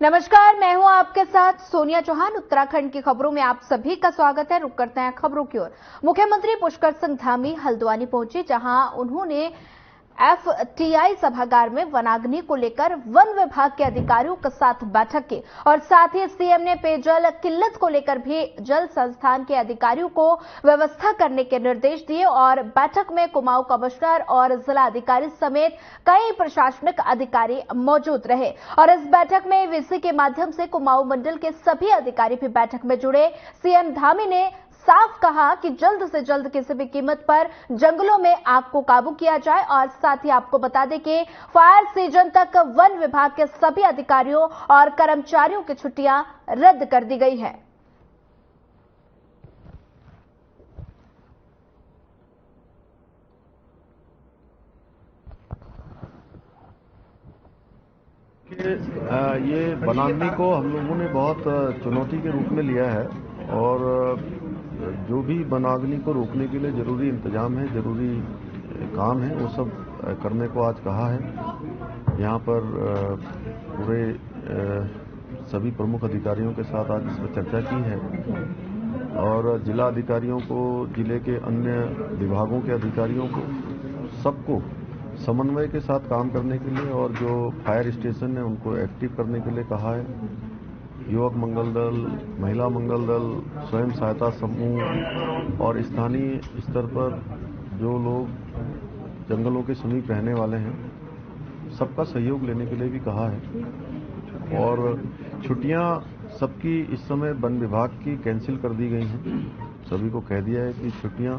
नमस्कार, मैं हूं आपके साथ सोनिया चौहान। उत्तराखंड की खबरों में आप सभी का स्वागत है। रुक करते हैं खबरों की ओर। मुख्यमंत्री पुष्कर सिंह धामी हल्द्वानी पहुंचे, जहां उन्होंने FTI सभागार में वनाग्नि को लेकर वन विभाग के अधिकारियों के साथ बैठक की और साथ ही सीएम ने पेयजल किल्लत को लेकर भी जल संस्थान के अधिकारियों को व्यवस्था करने के निर्देश दिए और बैठक में कुमाऊं कमिश्नर और जिला अधिकारी समेत कई प्रशासनिक अधिकारी मौजूद रहे और इस बैठक में वीसी के माध्यम से कुमाऊं मंडल के सभी अधिकारी भी बैठक में जुड़े। सीएम धामी ने साफ कहा कि जल्द से जल्द किसी भी कीमत पर जंगलों में आग को काबू किया जाए और साथ ही आपको बता दें कि फायर सीजन तक वन विभाग के सभी अधिकारियों और कर्मचारियों की छुट्टियां रद्द कर दी गई है। ये वनाग्नि को हम लोगों ने बहुत चुनौती के रूप में लिया है और जो भी वनाग्नि को रोकने के लिए जरूरी इंतजाम है, जरूरी काम है, वो सब करने को आज कहा है। यहाँ पर पूरे सभी प्रमुख अधिकारियों के साथ आज इस पर चर्चा की है और जिला अधिकारियों को, जिले के अन्य विभागों के अधिकारियों को, सबको समन्वय के साथ काम करने के लिए और जो फायर स्टेशन है उनको एक्टिव करने के लिए कहा है। युवक मंगल दल, महिला मंगल दल, स्वयं सहायता समूह और स्थानीय स्तर पर जो लोग जंगलों के समीप रहने वाले हैं, सबका सहयोग लेने के लिए भी कहा है। और छुट्टियां सबकी इस समय वन विभाग की कैंसिल कर दी गई हैं। सभी को कह दिया है कि छुट्टियां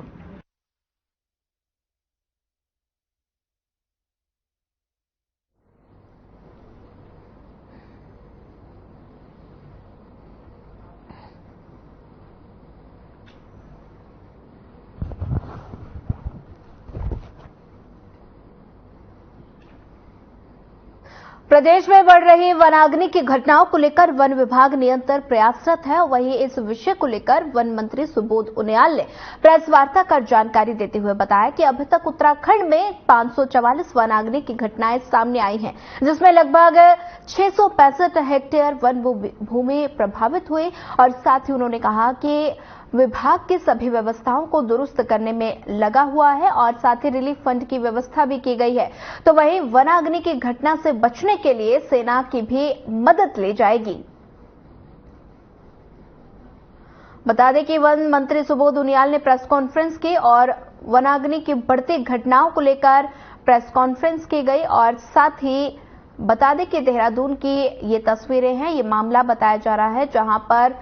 प्रदेश में बढ़ रही वनाग्नि की घटनाओं को लेकर वन विभाग निरंतर प्रयासरत है। वहीं इस विषय को लेकर वन मंत्री सुबोध उनियाल ने प्रेस वार्ता कर जानकारी देते हुए बताया कि अभी तक उत्तराखंड में 544 वनाग्नि की घटनाएं सामने आई हैं, जिसमें लगभग 665 हेक्टेयर वन भूमि प्रभावित हुई और साथ ही उन्होंने कहा कि विभाग की सभी व्यवस्थाओं को दुरुस्त करने में लगा हुआ है और साथ ही रिलीफ फंड की व्यवस्था भी की गई है। तो वहीं वनाग्नि की घटना से बचने के लिए सेना की भी मदद ली जाएगी। बता दें कि वन मंत्री सुबोध उनियाल ने प्रेस कॉन्फ्रेंस की और वनाग्नि की बढ़ती घटनाओं को लेकर प्रेस कॉन्फ्रेंस की गई और साथ ही बता दें कि देहरादून की ये तस्वीरें हैं। ये मामला बताया जा रहा है, जहां पर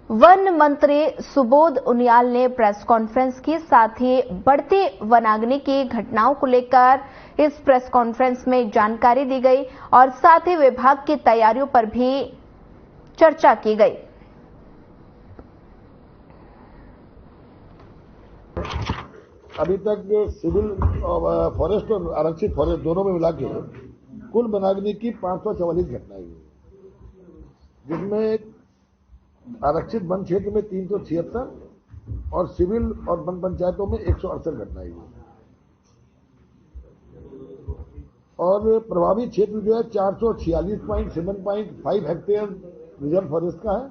वन मंत्री सुबोध उनियाल ने प्रेस कॉन्फ्रेंस की, साथ ही बढ़ती वनाग्नि की घटनाओं को लेकर इस प्रेस कॉन्फ्रेंस में जानकारी दी गई और साथ ही विभाग की तैयारियों पर भी चर्चा की गई। अभी तक सिविल फॉरेस्ट और आरक्षित फॉरेस्ट दोनों में मिला के कुल वनाग्नि की 544 घटनाएं हुई, जिसमें आरक्षित वन क्षेत्र में 376 और सिविल और वन पंचायतों में 168 घटनाएं हुई और प्रभावित क्षेत्र जो है 446.7.5 हेक्टेयर रिजर्व फॉरेस्ट का है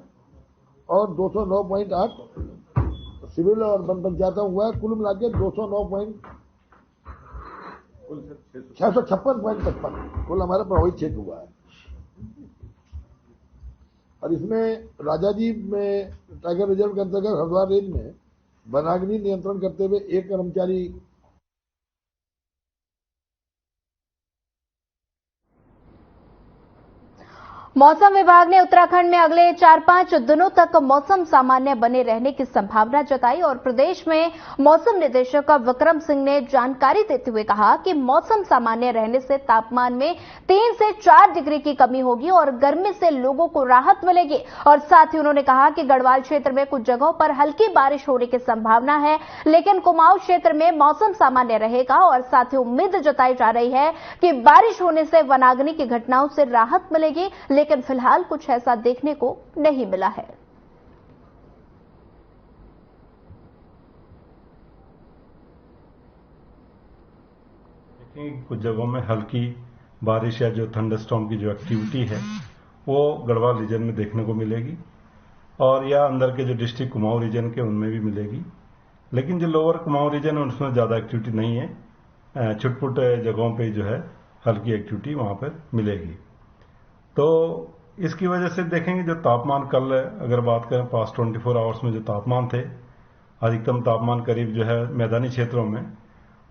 और 209.8 सिविल और वन पंचायतों हुआ है। कुल मिला के 656.55 कुल हमारा प्रभावित क्षेत्र हुआ है और इसमें राजाजी में टाइगर रिजर्व के अंतर्गत हरिद्वार रेंज में वनाग्नि नियंत्रण करते हुए एक कर्मचारी मौसम विभाग ने उत्तराखंड में अगले 4-5 दिनों तक मौसम सामान्य बने रहने की संभावना जताई और प्रदेश में मौसम निदेशक विक्रम सिंह ने जानकारी देते हुए कहा कि मौसम सामान्य रहने से तापमान में 3 से 4 डिग्री की कमी होगी और गर्मी से लोगों को राहत मिलेगी और साथ ही उन्होंने कहा कि गढ़वाल क्षेत्र में कुछ जगहों पर हल्की बारिश होने की संभावना है, लेकिन कुमाऊं क्षेत्र में मौसम सामान्य रहेगा और साथ ही उम्मीद जताई जा रही है कि बारिश होने से वनाग्नि की घटनाओं से राहत मिलेगी, लेकिन फिलहाल कुछ ऐसा देखने को नहीं मिला है। कुछ जगहों में हल्की बारिश या जो थंडरस्टॉर्म की जो एक्टिविटी है वो गढ़वाल रीजन में देखने को मिलेगी और या अंदर के जो डिस्ट्रिक्ट कुमाऊं रीजन के उनमें भी मिलेगी। लेकिन जो लोअर कुमाऊं रीजन है उसमें ज़्यादा एक्टिविटी नहीं है, छुटपुट जगहों पे जो है हल्की एक्टिविटी वहाँ पर मिलेगी। तो इसकी वजह से देखेंगे जो तापमान कल अगर बात करें पास्ट 24 आवर्स में जो तापमान थे, अधिकतम तापमान करीब जो है मैदानी क्षेत्रों में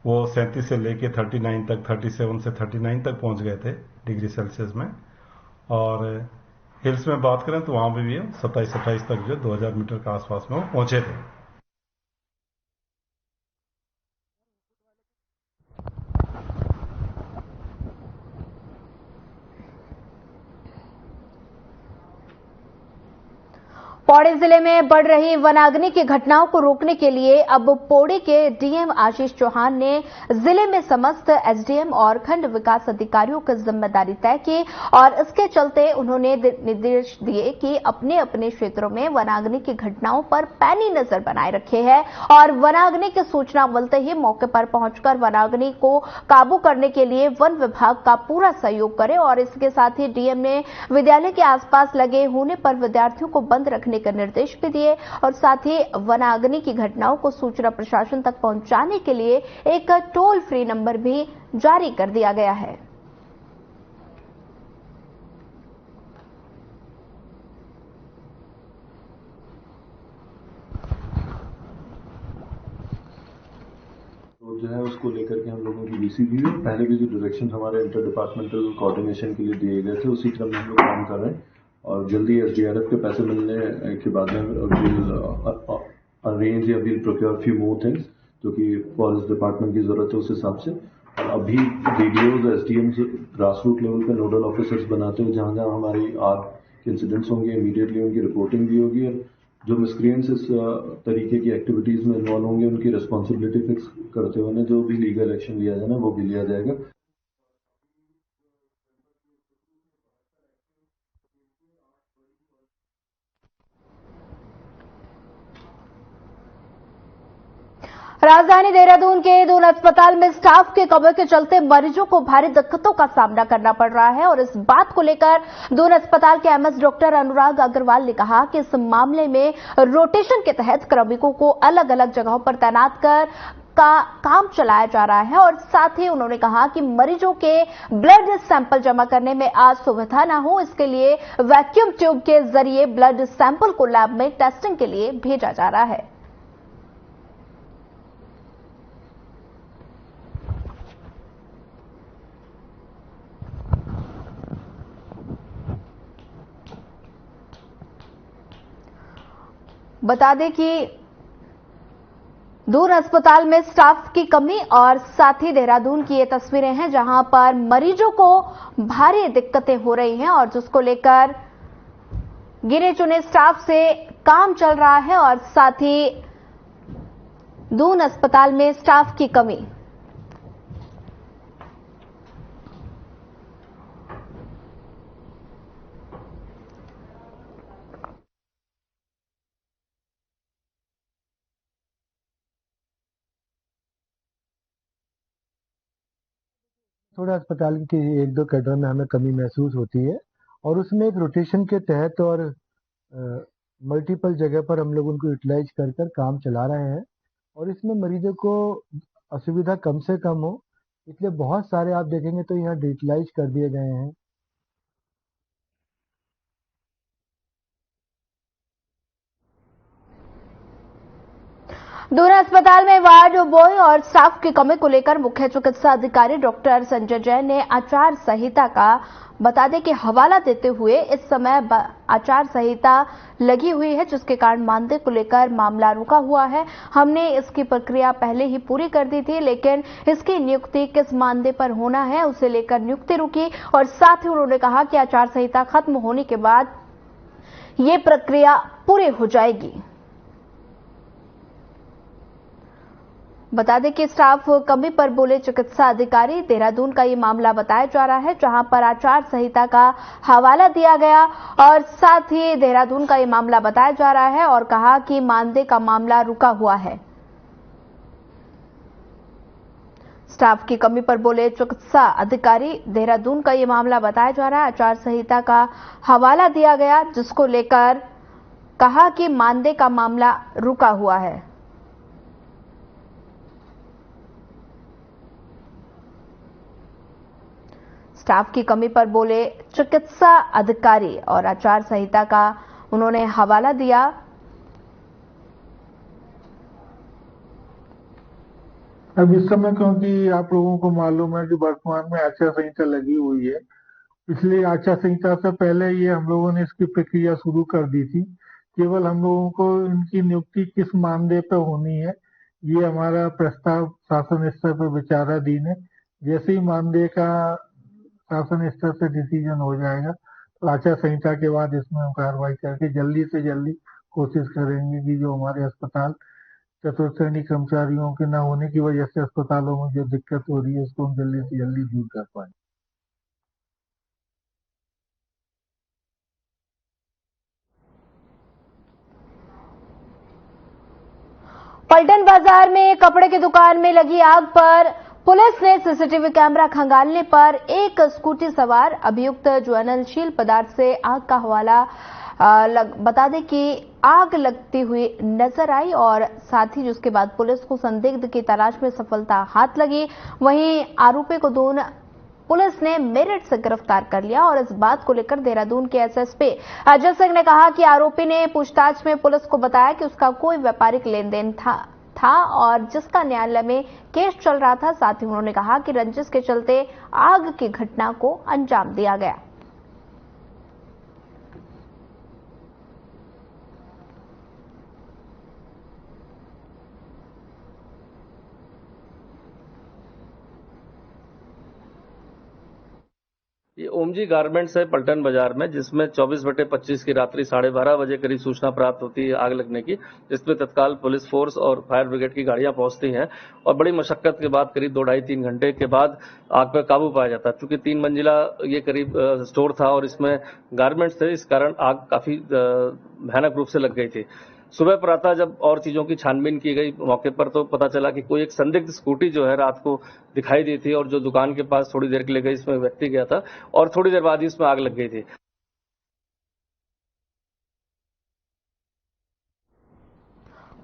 वो 37 से लेके 39 तक 37 से 39 तक पहुंच गए थे डिग्री सेल्सियस में, और हिल्स में बात करें तो वहां पे भी 27-28 तक जो 2000 मीटर के आसपास में वो पहुंचे थे। पौड़ी जिले में बढ़ रही वनाग्नि की घटनाओं को रोकने के लिए अब पौड़ी के डीएम आशीष चौहान ने जिले में समस्त एसडीएम और खंड विकास अधिकारियों की जिम्मेदारी तय की और इसके चलते उन्होंने निर्देश दिए कि अपने अपने क्षेत्रों में वनाग्नि की घटनाओं पर पैनी नजर बनाए रखे है और वनाग्नि की सूचना मिलते ही मौके पर पहुंचकर वनाग्नि को काबू करने के लिए वन विभाग का पूरा सहयोग करे। और इसके साथ ही डीएम ने विद्यालय के आसपास लगे होने पर विद्यार्थियों को बंद रखने का निर्देश भी दिए और साथ ही वनाग्नि की घटनाओं को सूचना प्रशासन तक पहुंचाने के लिए एक टोल फ्री नंबर भी जारी कर दिया गया है। तो जो है उसको लेकर के हम लोगों की बीसी भी है। पहले भी जो डायरेक्शन हमारे इंटर डिपार्टमेंटल कोऑर्डिनेशन के लिए दिए गए थे उसी क्रम में हम लोग काम कर रहे हैं और जल्दी एसडीआरएफ के पैसे मिलने के बाद में अरेंज या will procure few more things जो कि फॉरेस्ट डिपार्टमेंट की जरूरत है उस हिसाब से। और अभी डीडीओज एसडीएम्स ग्रास रूट लेवल पे नोडल ऑफिसर्स बनाते हुए जहां जहां हमारी आग के इंसिडेंट्स होंगे इमीडिएटली उनकी रिपोर्टिंग भी होगी और जो मिसक्रिएंट्स इस तरीके की एक्टिविटीज में इन्वॉल्व होंगे उनकी रिस्पॉन्सिबिलिटी फिक्स करते हुए जो भी लीगल एक्शन लिया जाना वो भी लिया जाएगा। राजधानी देहरादून के दून अस्पताल में स्टाफ के कमी के चलते मरीजों को भारी दिक्कतों का सामना करना पड़ रहा है और इस बात को लेकर दून अस्पताल के एमएस डॉक्टर अनुराग अग्रवाल ने कहा कि इस मामले में रोटेशन के तहत कार्मिकों को अलग अलग जगहों पर तैनात कर का काम चलाया जा रहा है और साथ ही उन्होंने कहा कि मरीजों के ब्लड सैंपल जमा करने में असुविधा न हो इसके लिए वैक्यूम ट्यूब के जरिए ब्लड सैंपल को लैब में टेस्टिंग के लिए भेजा जा रहा है। बता दें कि दून अस्पताल में स्टाफ की कमी और साथ ही देहरादून की ये तस्वीरें हैं जहां पर मरीजों को भारी दिक्कतें हो रही हैं और जिसको लेकर गिने चुने स्टाफ से काम चल रहा है और साथ ही दून अस्पताल में स्टाफ की कमी। थोड़ा अस्पताल के एक दो कैडर में हमें कमी महसूस होती है और उसमें एक रोटेशन के तहत और मल्टीपल जगह पर हम लोग उनको यूटिलाइज कर कर काम चला रहे हैं और इसमें मरीजों को असुविधा कम से कम हो इसलिए बहुत सारे आप देखेंगे तो यहाँ डिजिटलाइज कर दिए गए हैं। दून अस्पताल में वार्ड बॉय और स्टाफ की कमी को लेकर मुख्य चिकित्सा अधिकारी डॉक्टर संजय जैन ने आचार संहिता का बता दें कि हवाला देते हुए इस समय आचार संहिता लगी हुई है जिसके कारण मानदेय को लेकर मामला रुका हुआ है। हमने इसकी प्रक्रिया पहले ही पूरी कर दी थी लेकिन इसकी नियुक्ति किस मानदेय पर होना है उसे लेकर नियुक्ति रुकी और साथ ही उन्होंने कहा कि आचार संहिता खत्म होने के बाद ये प्रक्रिया पूरी हो जाएगी। बता दें कि स्टाफ कमी पर बोले चिकित्सा अधिकारी देहरादून का ये मामला बताया जा रहा है जहां पर आचार संहिता का हवाला दिया गया और साथ ही देहरादून का ये मामला बताया जा रहा है और कहा कि मानदेय का मामला रुका हुआ है। स्टाफ की कमी पर बोले चिकित्सा अधिकारी। देहरादून का ये मामला बताया जा रहा है। आचार संहिता का हवाला दिया गया, जिसको लेकर कहा कि मानदेय का मामला रुका हुआ है। स्टाफ की कमी पर बोले चिकित्सा अधिकारी और आचार संहिता का उन्होंने हवाला दिया। अब इस समय क्योंकि आप लोगों को मालूम है कि वर्तमान में आचार संहिता लगी हुई है, इसलिए आचार संहिता से पहले ये हम लोगों ने इसकी प्रक्रिया शुरू कर दी थी। केवल हम लोगों को इनकी नियुक्ति किस मानदेय पर होनी है, ये हमारा प्रस्ताव शासन स्तर पर विचाराधीन है। जैसे ही मानदेय का शासन स्तर से डिसीजन हो जाएगा तो आचार संहिता के बाद इसमें हम कार्रवाई करके जल्दी से जल्दी कोशिश करेंगे कि जो हमारे अस्पताल चतुर्थ श्रेणी कर्मचारियों के न होने की वजह से अस्पतालों में जो दिक्कत हो रही है उसको हम जल्दी से जल्दी दूर कर पाए। पलटन बाजार में कपड़े की दुकान में लगी आग पर पुलिस ने सीसीटीवी कैमरा खंगालने पर एक स्कूटी सवार अभियुक्त ज्वलनशील पदार्थ से आग का हवाला बता दें कि आग लगती हुई नजर आई और साथ ही जिसके बाद पुलिस को संदिग्ध की तलाश में सफलता हाथ लगी। वहीं आरोपी को पुलिस ने मेरठ से गिरफ्तार कर लिया और इस बात को लेकर देहरादून के एसएसपी अजय सिंह ने कहा कि आरोपी ने पूछताछ में पुलिस को बताया कि उसका कोई व्यापारिक लेन देन था और जिसका न्यायालय में केस चल रहा था। साथ ही उन्होंने कहा कि रंजिश के चलते आग की घटना को अंजाम दिया गया। ये ओमजी गारमेंट्स है पलटन बाजार में, जिसमें 24/25 की रात्रि 12:30 बजे करीब सूचना प्राप्त होती है आग लगने की, जिसमें तत्काल पुलिस फोर्स और फायर ब्रिगेड की गाड़ियां पहुंचती हैं और बड़ी मशक्कत के बाद करीब 2-2.5-3 घंटे के बाद आग पर काबू पाया जाता है। चूंकि 3 मंजिला ये करीब स्टोर था और इसमें गारमेंट्स थे, इस कारण आग काफी भयानक रूप से लग गई थी। सुबह प्रातः जब और चीजों की छानबीन की गई मौके पर, तो पता चला कि कोई एक संदिग्ध स्कूटी जो है रात को दिखाई दी थी और जो दुकान के पास थोड़ी देर के लिए गई, इसमें व्यक्ति गया था और थोड़ी देर बाद ही इसमें आग लग गई थी।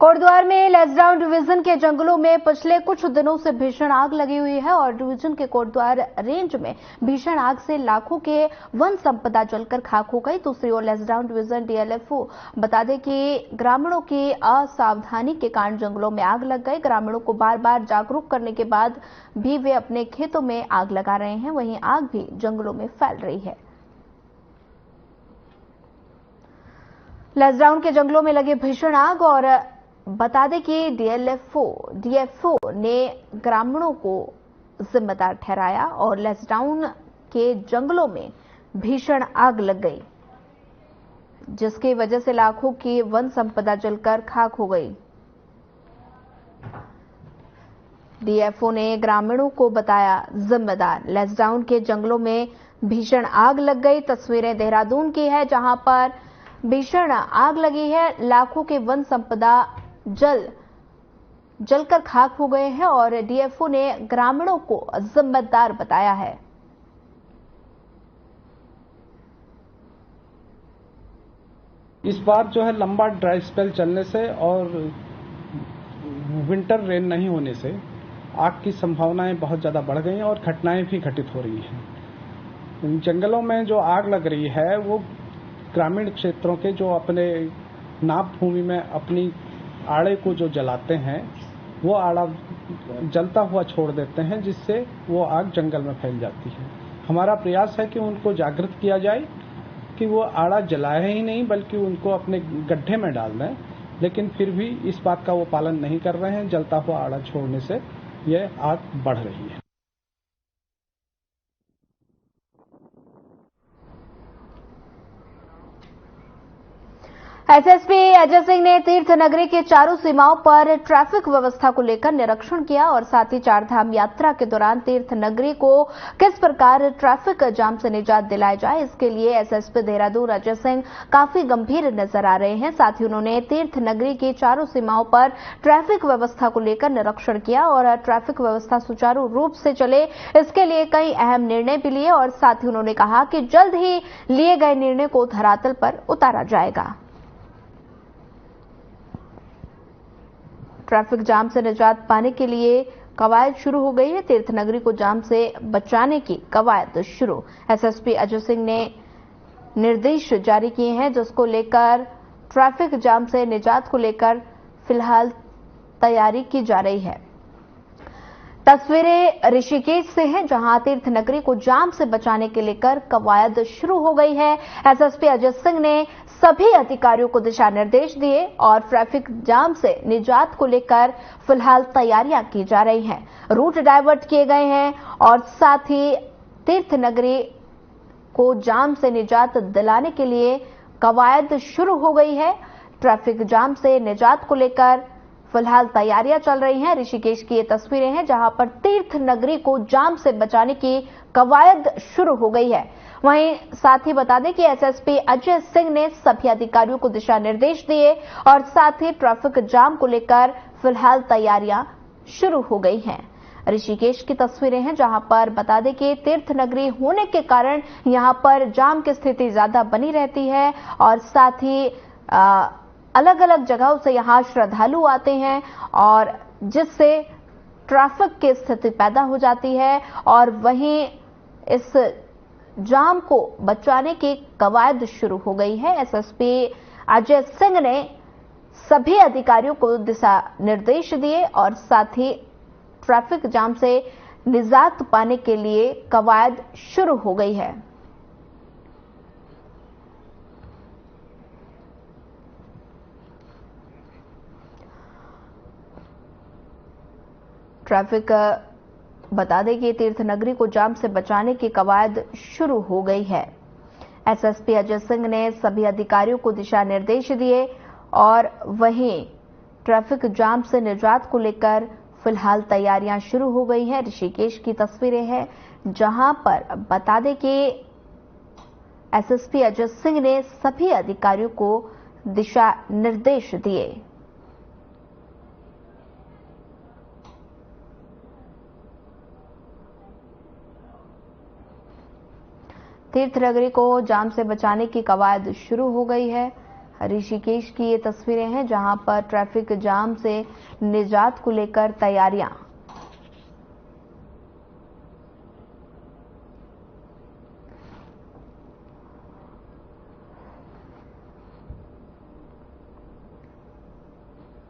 कोटद्वार में लैंसडाउन डिवीजन के जंगलों में पिछले कुछ दिनों से भीषण आग लगी हुई है और डिवीजन के कोटद्वार रेंज में भीषण आग से लाखों के वन संपदा जलकर खाक हो गई। दूसरी ओर लैंसडाउन डिवीजन डीएलएफओ बता दें कि ग्रामीणों की असावधानी के कारण जंगलों में आग लग गई। ग्रामीणों को बार बार जागरूक करने के बाद भी वे अपने खेतों में आग लगा रहे हैं, वहीं आग भी जंगलों में फैल रही है। लैंसडाउन के जंगलों में लगी भीषण आग और बता दें कि डीएफओ ने ग्रामीणों को जिम्मेदार ठहराया और लैंसडाउन के जंगलों में भीषण आग लग गई, जिसकी वजह से लाखों की वन संपदा जलकर खाक हो गई। डीएफओ ने ग्रामीणों को बताया जिम्मेदार। लैंसडाउन के जंगलों में भीषण आग लग गई। तस्वीरें देहरादून की है, जहां पर भीषण आग लगी है। लाखों के वन संपदा जलकर खाक हो गए हैं और डीएफओ ने ग्रामीणों को जिम्मेदार बताया है। इस बार जो है लंबा ड्राई स्पेल चलने से और विंटर रेन नहीं होने से आग की संभावनाएं बहुत ज्यादा बढ़ गई हैं और घटनाएं भी घटित हो रही हैं। जंगलों में जो आग लग रही है वो ग्रामीण क्षेत्रों के जो अपने नाप भूमि में अपनी आड़े को जो जलाते हैं, वो आड़ा जलता हुआ छोड़ देते हैं, जिससे वो आग जंगल में फैल जाती है। हमारा प्रयास है कि उनको जागृत किया जाए कि वो आड़ा जलाए ही नहीं बल्कि उनको अपने गड्ढे में डाल दें, लेकिन फिर भी इस बात का वो पालन नहीं कर रहे हैं। जलता हुआ आड़ा छोड़ने से यह आग बढ़ रही है। एसएसपी अजय सिंह ने तीर्थ नगरी के चारों सीमाओं पर ट्रैफिक व्यवस्था को लेकर निरीक्षण किया और साथ ही चारधाम यात्रा के दौरान तीर्थ नगरी को किस प्रकार ट्रैफिक जाम से निजात दिलाई जाए, इसके लिए एसएसपी देहरादून अजय सिंह काफी गंभीर नजर आ रहे हैं। साथ ही उन्होंने तीर्थ नगरी की चारों सीमाओं पर ट्रैफिक व्यवस्था को लेकर निरीक्षण किया और ट्रैफिक व्यवस्था सुचारू रूप से चले इसके लिए कई अहम निर्णय भी लिए और साथ ही उन्होंने कहा कि जल्द ही लिए गए निर्णय को धरातल पर उतारा जाएगा। ट्रैफिक जाम से निजात पाने के लिए कवायद शुरू हो गई है। तीर्थ नगरी को जाम से बचाने की कवायद शुरू। एसएसपी अजय सिंह ने निर्देश जारी किए हैं जिसको लेकर ट्रैफिक जाम से निजात को लेकर फिलहाल तैयारी की जा रही है। तस्वीरें ऋषिकेश से हैं जहां तीर्थ नगरी को जाम से बचाने के लेकर कवायद शुरू हो गई है। एसएसपी अजय सिंह ने सभी अधिकारियों को दिशा निर्देश दिए और ट्रैफिक जाम से निजात को लेकर फिलहाल तैयारियां की जा रही हैं। रूट डाइवर्ट किए गए हैं और साथ ही तीर्थ नगरी को जाम से निजात दिलाने के लिए कवायद शुरू हो गई है। ट्रैफिक जाम से निजात को लेकर फिलहाल तैयारियां चल रही हैं। ऋषिकेश की ये तस्वीरें हैं जहां पर तीर्थ नगरी को जाम से बचाने की कवायद शुरू हो गई है। वहीं साथ ही बता दें कि एसएसपी अजय सिंह ने सभी अधिकारियों को दिशा निर्देश दिए और साथ ही ट्रैफिक जाम को लेकर फिलहाल तैयारियां शुरू हो गई हैं। ऋषिकेश की तस्वीरें हैं जहां पर बता दें कि तीर्थ नगरी होने के कारण यहां पर जाम की स्थिति ज्यादा बनी रहती है और साथ ही अलग अलग जगहों से यहां श्रद्धालु आते हैं और जिससे ट्रैफिक की स्थिति पैदा हो जाती है और वहीं इस जाम को बचाने की कवायद शुरू हो गई है। एसएसपी अजय सिंह ने सभी अधिकारियों को दिशा निर्देश दिए और साथ ही ट्रैफिक जाम से निजात पाने के लिए कवायद शुरू हो गई है। ट्रैफिक बता दें कि तीर्थ नगरी को जाम से बचाने की कवायद शुरू हो गई है। एसएसपी अजय सिंह ने सभी अधिकारियों को दिशा निर्देश दिए और वहीं ट्रैफिक जाम से निजात को लेकर फिलहाल तैयारियां शुरू हो गई हैं। ऋषिकेश की तस्वीरें हैं जहां पर बता दें कि एसएसपी अजय सिंह ने सभी अधिकारियों को दिशा निर्देश दिए। तीर्थ नगरी को जाम से बचाने की कवायद शुरू हो गई है। ऋषिकेश की ये तस्वीरें हैं जहां पर ट्रैफिक जाम से निजात को लेकर तैयारियां।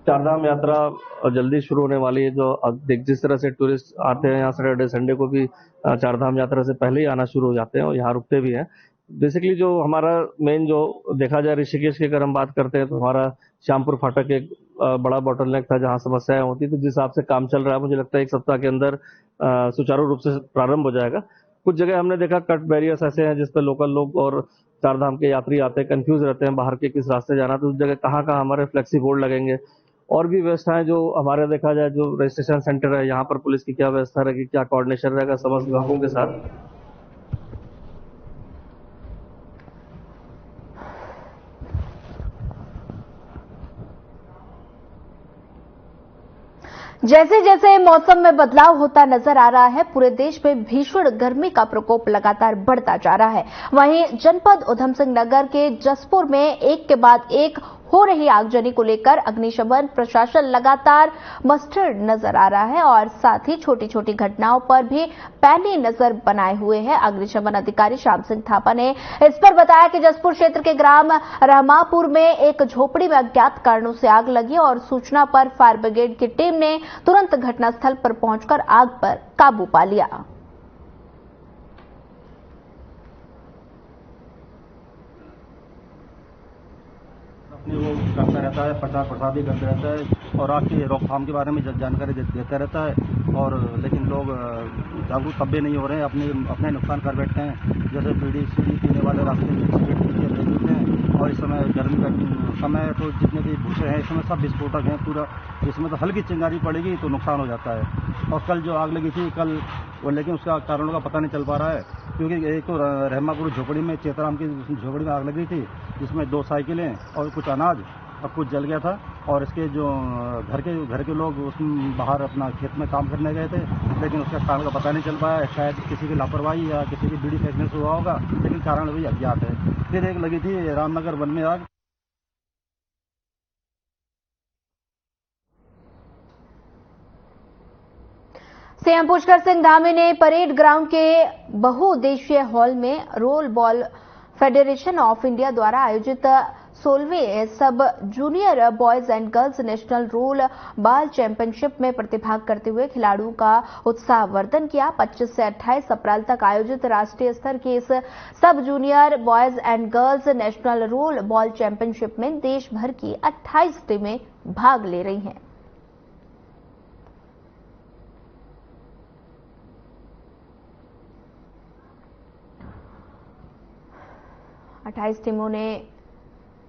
चारधाम यात्रा जल्दी शुरू होने वाली है। जो जिस तरह से टूरिस्ट आते हैं यहाँ सैटरडे संडे को भी चारधाम यात्रा से पहले ही आना शुरू हो जाते हैं और यहाँ रुकते भी हैं। बेसिकली जो हमारा मेन जो देखा जाए ऋषिकेश की अगर हम बात करते हैं तो हमारा श्यामपुर फाटक एक बड़ा बॉटलनेक था जहाँ समस्याएं होती, तो जिस हिसाब से काम चल रहा है मुझे लगता है एक सप्ताह के अंदर सुचारू रूप से प्रारंभ हो जाएगा। कुछ जगह हमने देखा कट बैरियर्स ऐसे हैं जिस पर लोकल लोग और चारधाम के यात्री आते हैं, कंफ्यूज रहते हैं बाहर के किस रास्ते जाना, तो उस जगह कहाँ हमारे फ्लेक्सी बोर्ड लगेंगे और भी व्यवस्थाएं जो हमारे देखा जाए जो रजिस्ट्रेशन सेंटर है यहाँ पर पुलिस की क्या व्यवस्था रहेगी, क्या कोऑर्डिनेशन रहेगा समस्त विभागों के साथ। जैसे जैसे मौसम में बदलाव होता नजर आ रहा है, पूरे देश में भीषण गर्मी का प्रकोप लगातार बढ़ता जा रहा है। वहीं जनपद उधम सिंह नगर के जसपुर में एक के बाद एक हो रही आगजनी को लेकर अग्निशमन प्रशासन लगातार मस्टर्ड नजर आ रहा है और साथ ही छोटी छोटी घटनाओं पर भी पैनी नजर बनाए हुए हैं। अग्निशमन अधिकारी श्याम सिंह थापा ने इस पर बताया कि जसपुर क्षेत्र के ग्राम रहमापुर में एक झोपड़ी में अज्ञात कारणों से आग लगी और सूचना पर फायर ब्रिगेड की टीम ने तुरंत घटनास्थल पर पहुंचकर आग पर काबू पा लिया। वो करता रहता है, प्रचार प्रसार भी करता रहता है और आग की रोकथाम के बारे में जानकारी देता रहता है और लेकिन लोग जागरूक तब भी नहीं हो रहे हैं, अपने नुकसान कर बैठते हैं। जैसे बीड़ी सीढ़ी पीने वाले रास्ते में सिगरेट पीते हैं और इस समय गर्मी का समय तो जितने भी भूसे हैं इस समय सब विस्फोटक हैं पूरा, इसमें तो हल्की चिंगारी पड़ेगी तो नुकसान हो जाता है। और कल जो आग लगी थी कल वो, लेकिन उसका कारणों का पता नहीं चल पा रहा है, क्योंकि एक तो रहमापुर झोपड़ी में चेतराम की झोपड़ी में आग लगी थी, जिसमें 2 साइकिलें और कुछ अनाज और कुछ जल गया था। और इसके जो घर के लोग उसमें बाहर अपना खेत में काम करने गए थे, लेकिन उसका कारण का पता नहीं चल पाया, शायद किसी की लापरवाही या किसी की बीड़ी फेंकने से हुआ होगा, लेकिन कारण अभी अज्ञात है। फिर एक लगी थी रामनगर वन में आग। सीएम पुष्कर सिंह धामी ने परेड ग्राउंड के बहुउद्देशीय हॉल में roll ball federation of India द्वारा आयोजित 16वें sub junior boys and girls national roll ball championship में प्रतिभाग करते हुए खिलाड़ियों का उत्साहवर्धन किया। 25 से 28 अप्रैल तक आयोजित राष्ट्रीय स्तर की इस सब junior boys and girls national roll ball championship में देश भर की 28 टीमें भाग ले रही हैं। अट्ठाईस टीमों ने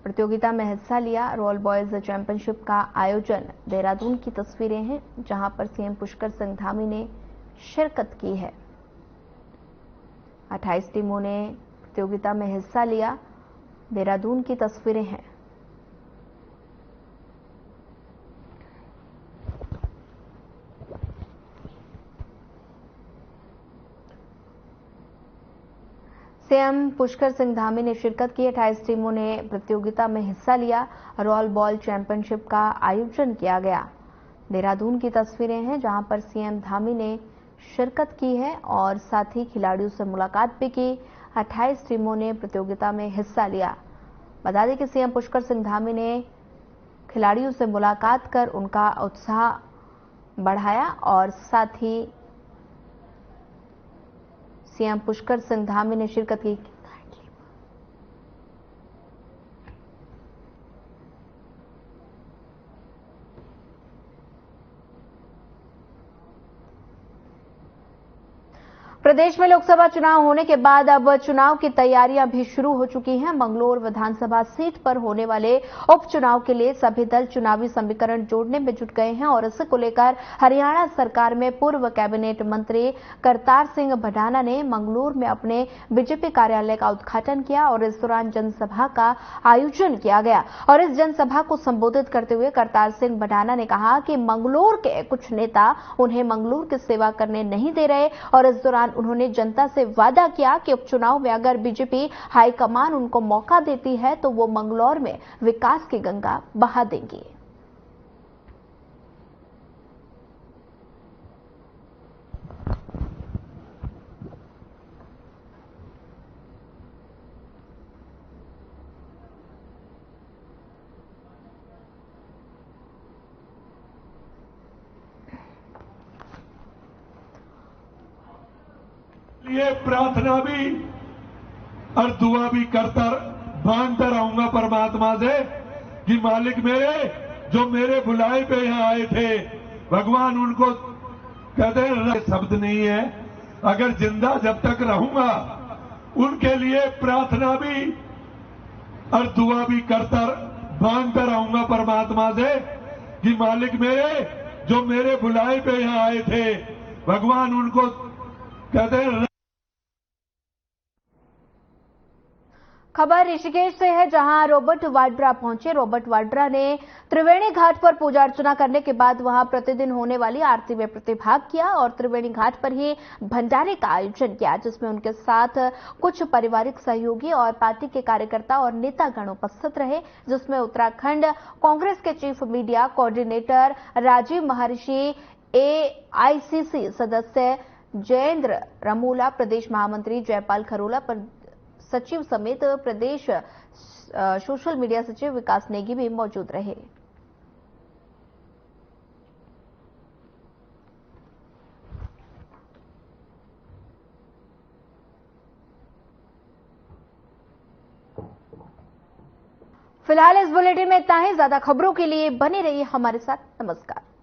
प्रतियोगिता में हिस्सा लिया। रोल बॉयज चैंपियनशिप का आयोजन देहरादून की तस्वीरें हैं, जहां पर सीएम पुष्कर सिंह धामी ने शिरकत की है। 28 टीमों ने प्रतियोगिता में हिस्सा लिया। देहरादून की तस्वीरें हैं। सीएम पुष्कर सिंह धामी ने शिरकत की। 28 टीमों ने प्रतियोगिता में हिस्सा लिया। रोल बॉल चैंपियनशिप का आयोजन किया गया। देहरादून की तस्वीरें हैं, जहां पर सीएम धामी ने शिरकत की है और साथ ही खिलाड़ियों से मुलाकात भी की। 28 टीमों ने प्रतियोगिता में हिस्सा लिया। बता दें कि सीएम पुष्कर सिंह धामी ने खिलाड़ियों से मुलाकात कर उनका उत्साह बढ़ाया और साथ ही सीएम पुष्कर सिंह धामी ने शिरकत की। प्रदेश में लोकसभा चुनाव होने के बाद अब चुनाव की तैयारियां भी शुरू हो चुकी हैं। मंगलौर विधानसभा सीट पर होने वाले उपचुनाव के लिए सभी दल चुनावी समीकरण जोड़ने में जुट गए हैं और इसे को लेकर हरियाणा सरकार में पूर्व कैबिनेट मंत्री करतार सिंह भडाना ने मंगलौर में अपने बीजेपी कार्यालय का उद्घाटन किया और इस दौरान जनसभा का आयोजन किया गया। और इस जनसभा को संबोधित करते हुए करतार सिंह भडाना ने कहा कि मंगलौर के कुछ नेता उन्हें मंगलौर की सेवा करने नहीं दे रहे और इस दौरान उन्होंने जनता से वादा किया कि उपचुनाव में अगर बीजेपी हाईकमान उनको मौका देती है तो वो मंगलौर में विकास की गंगा बहा देंगी। ये प्रार्थना भी और दुआ भी करता मांगता रहूंगा परमात्मा से कि मालिक मेरे जो मेरे बुलाए पे यहाँ आए थे भगवान उनको कहते हैं शब्द नहीं है, अगर जिंदा जब तक रहूंगा उनके लिए प्रार्थना भी और दुआ भी करता मांगता रहूंगा परमात्मा से कि मालिक मेरे जो मेरे बुलाए पे यहाँ आए थे भगवान उनको कहते हैं। खबर ऋषिकेश से है, जहां रॉबर्ट वाड्रा पहुंचे। रॉबर्ट वाड्रा ने त्रिवेणी घाट पर पूजा अर्चना करने के बाद वहां प्रतिदिन होने वाली आरती में प्रतिभाग किया और त्रिवेणी घाट पर ही भंडारे का आयोजन किया, जिसमें उनके साथ कुछ पारिवारिक सहयोगी और पार्टी के कार्यकर्ता और नेतागण उपस्थित रहे, जिसमें उत्तराखंड कांग्रेस के चीफ मीडिया कोऑर्डिनेटर राजीव महर्षि, AICC सदस्य जयेंद्र रमूला, प्रदेश महामंत्री जयपाल खरोला, सचिव समेत प्रदेश सोशल मीडिया सचिव विकास नेगी भी मौजूद रहे। फिलहाल इस बुलेटिन में इतना ही। ज्यादा खबरों के लिए बने रहिए हमारे साथ। नमस्कार।